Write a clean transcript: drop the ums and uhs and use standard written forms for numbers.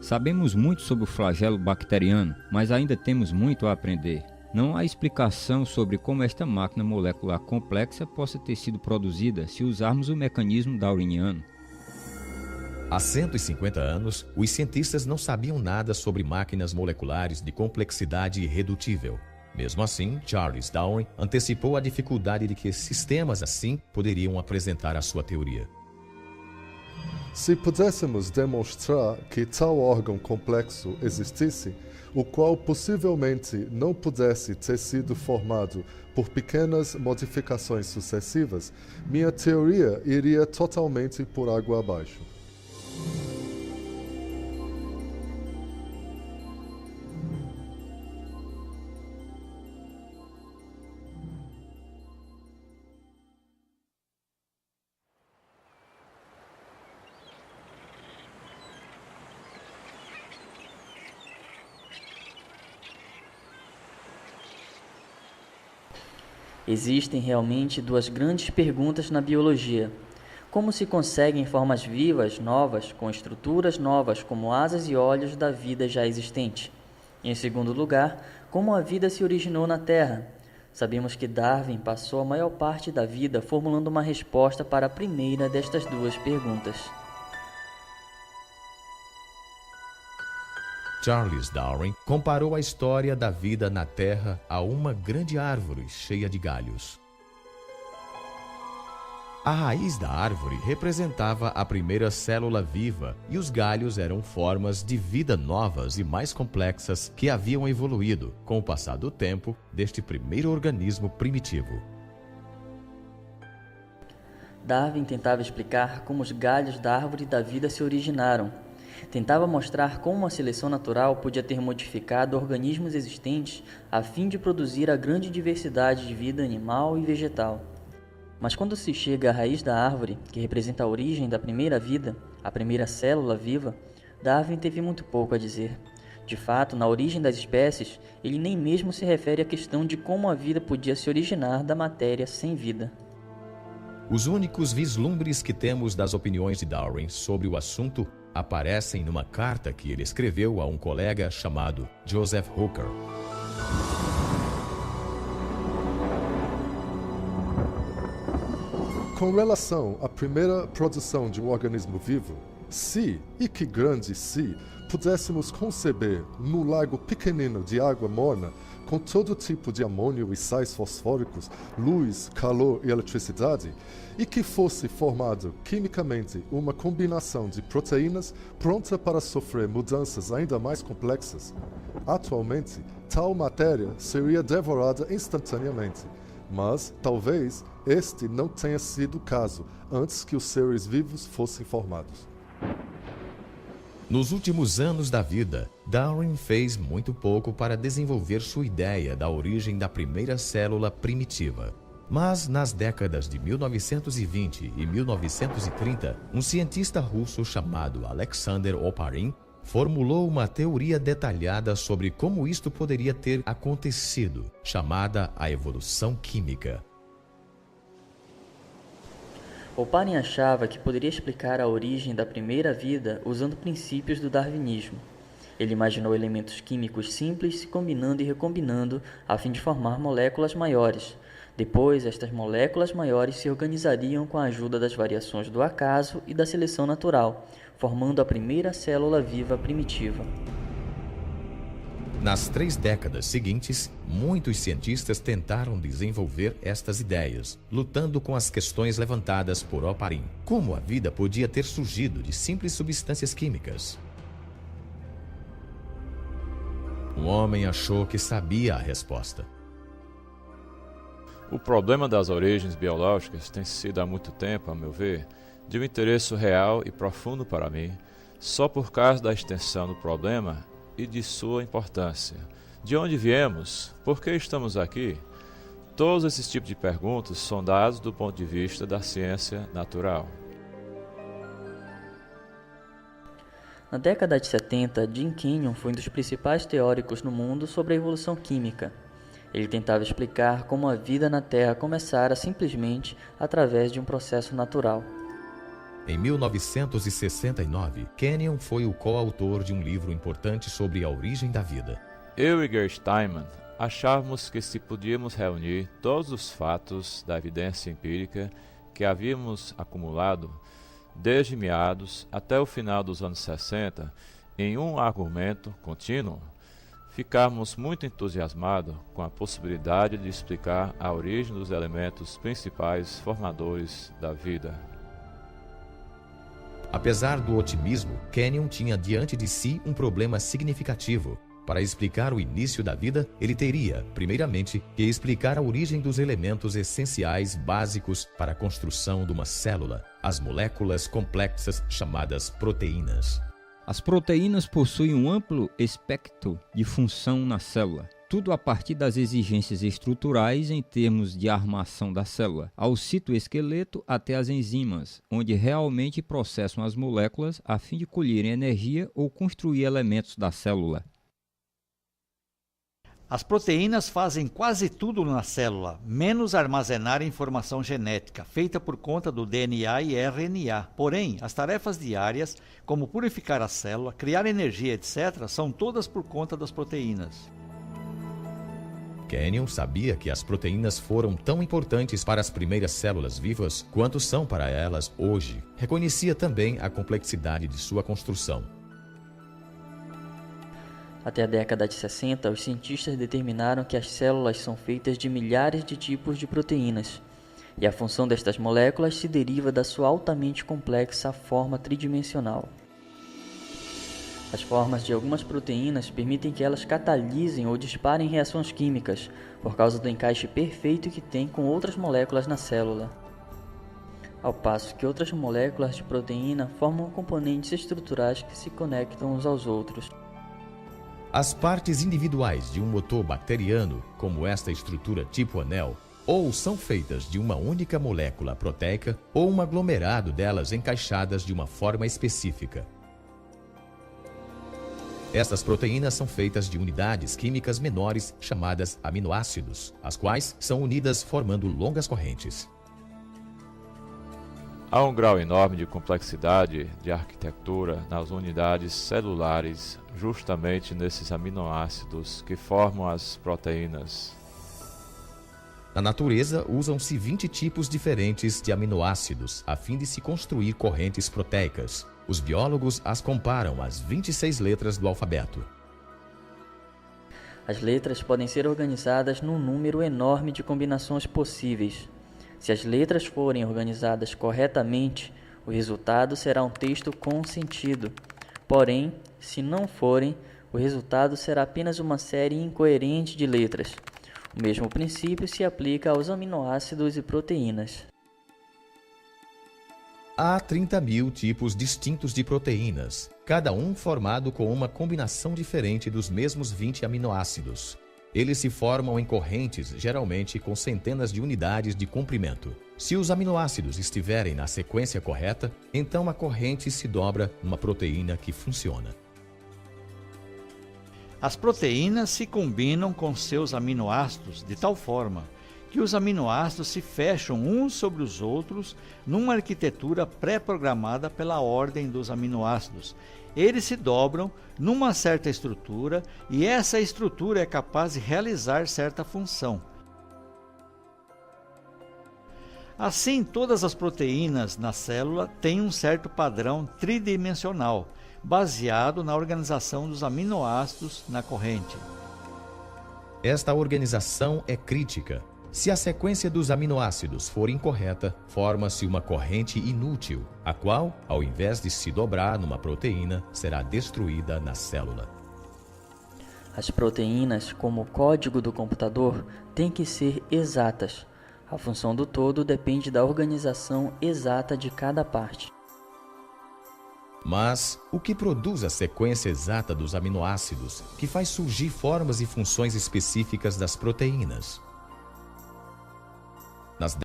Sabemos muito sobre o flagelo bacteriano, mas ainda temos muito a aprender. Não há explicação sobre como esta máquina molecular complexa possa ter sido produzida se usarmos o mecanismo darwiniano. Há 150 anos, os cientistas não sabiam nada sobre máquinas moleculares de complexidade irredutível. Mesmo assim, Charles Darwin antecipou a dificuldade de que sistemas assim poderiam apresentar a sua teoria. Se pudéssemos demonstrar que tal órgão complexo existisse, o qual possivelmente não pudesse ter sido formado por pequenas modificações sucessivas, minha teoria iria totalmente por água abaixo. Existem realmente duas grandes perguntas na biologia. Como se conseguem formas vivas novas, com estruturas novas como asas e olhos da vida já existente? Em segundo lugar, como a vida se originou na Terra? Sabemos que Darwin passou a maior parte da vida formulando uma resposta para a primeira destas duas perguntas. Charles Darwin comparou a história da vida na Terra a uma grande árvore cheia de galhos. A raiz da árvore representava a primeira célula viva e os galhos eram formas de vida novas e mais complexas que haviam evoluído com o passar do tempo deste primeiro organismo primitivo. Darwin tentava explicar como os galhos da árvore da vida se originaram. Tentava mostrar como a seleção natural podia ter modificado organismos existentes a fim de produzir a grande diversidade de vida animal e vegetal. Mas quando se chega à raiz da árvore, que representa a origem da primeira vida, a primeira célula viva, Darwin teve muito pouco a dizer. De fato, na origem das espécies, ele nem mesmo se refere à questão de como a vida podia se originar da matéria sem vida. Os únicos vislumbres que temos das opiniões de Darwin sobre o assunto aparecem numa carta que ele escreveu a um colega chamado Joseph Hooker. Com relação à primeira produção de um organismo vivo, se, e que grande se, pudéssemos conceber num lago pequenino de água morna, com todo tipo de amônio e sais fosfóricos, luz, calor e eletricidade, e que fosse formado quimicamente uma combinação de proteínas pronta para sofrer mudanças ainda mais complexas, atualmente tal matéria seria devorada instantaneamente, mas talvez este não tenha sido o caso antes que os seres vivos fossem formados. Nos últimos anos da vida, Darwin fez muito pouco para desenvolver sua ideia da origem da primeira célula primitiva. Mas nas décadas de 1920 e 1930, um cientista russo chamado Alexander Oparin formulou uma teoria detalhada sobre como isto poderia ter acontecido, chamada a evolução química. Oparin achava que poderia explicar a origem da primeira vida usando princípios do darwinismo. Ele imaginou elementos químicos simples se combinando e recombinando a fim de formar moléculas maiores. Depois, estas moléculas maiores se organizariam com a ajuda das variações do acaso e da seleção natural, formando a primeira célula viva primitiva. Nas 3 décadas seguintes, muitos cientistas tentaram desenvolver estas ideias, lutando com as questões levantadas por Oparin. Como a vida podia ter surgido de simples substâncias químicas? Um homem achou que sabia a resposta. O problema das origens biológicas tem sido há muito tempo, a meu ver, de um interesse real e profundo para mim, só por causa da extensão do problema e de sua importância. De onde viemos? Por que estamos aqui? Todos esses tipos de perguntas são dados do ponto de vista da ciência natural. Na década de 70, Jim Kenyon foi um dos principais teóricos no mundo sobre a evolução química. Ele tentava explicar como a vida na Terra começara simplesmente através de um processo natural. Em 1969, Kenyon foi o coautor de um livro importante sobre a origem da vida. Eu e Gerd Steinman achávamos que se podíamos reunir todos os fatos da evidência empírica que havíamos acumulado desde meados até o final dos anos 60 em um argumento contínuo, ficamos muito entusiasmados com a possibilidade de explicar a origem dos elementos principais formadores da vida. Apesar do otimismo, Kenyon tinha diante de si um problema significativo. Para explicar o início da vida, ele teria, primeiramente, que explicar a origem dos elementos essenciais básicos para a construção de uma célula, as moléculas complexas chamadas proteínas. As proteínas possuem um amplo espectro de função na célula, tudo a partir das exigências estruturais em termos de armação da célula, ao citoesqueleto até as enzimas, onde realmente processam as moléculas a fim de colherem energia ou construir elementos da célula. As proteínas fazem quase tudo na célula, menos armazenar informação genética, feita por conta do DNA e RNA. Porém, as tarefas diárias, como purificar a célula, criar energia, etc., são todas por conta das proteínas. Kenyon sabia que as proteínas foram tão importantes para as primeiras células vivas quanto são para elas hoje. Reconhecia também a complexidade de sua construção. Até a década de 60, os cientistas determinaram que as células são feitas de milhares de tipos de proteínas, e a função destas moléculas se deriva da sua altamente complexa forma tridimensional. As formas de algumas proteínas permitem que elas catalisem ou disparem reações químicas, por causa do encaixe perfeito que tem com outras moléculas na célula. Ao passo que outras moléculas de proteína formam componentes estruturais que se conectam uns aos outros. As partes individuais de um motor bacteriano, como esta estrutura tipo anel, ou são feitas de uma única molécula proteica ou um aglomerado delas encaixadas de uma forma específica. Estas proteínas são feitas de unidades químicas menores chamadas aminoácidos, as quais são unidas formando longas correntes. Há um grau enorme de complexidade de arquitetura nas unidades celulares, justamente nesses aminoácidos que formam as proteínas. Na natureza, usam-se 20 tipos diferentes de aminoácidos a fim de se construir correntes proteicas. Os biólogos as comparam às 26 letras do alfabeto. As letras podem ser organizadas num número enorme de combinações possíveis. Se as letras forem organizadas corretamente, o resultado será um texto com sentido. Porém, se não forem, o resultado será apenas uma série incoerente de letras. O mesmo princípio se aplica aos aminoácidos e proteínas. Há 30.000 tipos distintos de proteínas, cada um formado com uma combinação diferente dos mesmos 20 aminoácidos. Eles se formam em correntes, geralmente com centenas de unidades de comprimento. Se os aminoácidos estiverem na sequência correta, então a corrente se dobra numa proteína que funciona. As proteínas se combinam com seus aminoácidos de tal forma que os aminoácidos se fecham uns sobre os outros numa arquitetura pré-programada pela ordem dos aminoácidos. Eles se dobram numa certa estrutura e essa estrutura é capaz de realizar certa função. Assim, todas as proteínas na célula têm um certo padrão tridimensional, baseado na organização dos aminoácidos na corrente. Esta organização é crítica. Se a sequência dos aminoácidos for incorreta, forma-se uma corrente inútil, a qual, ao invés de se dobrar numa proteína, será destruída na célula. As proteínas, como o código do computador, têm que ser exatas. A função do todo depende da organização exata de cada parte. Mas o que produz a sequência exata dos aminoácidos, que faz surgir formas e funções específicas das proteínas? Nas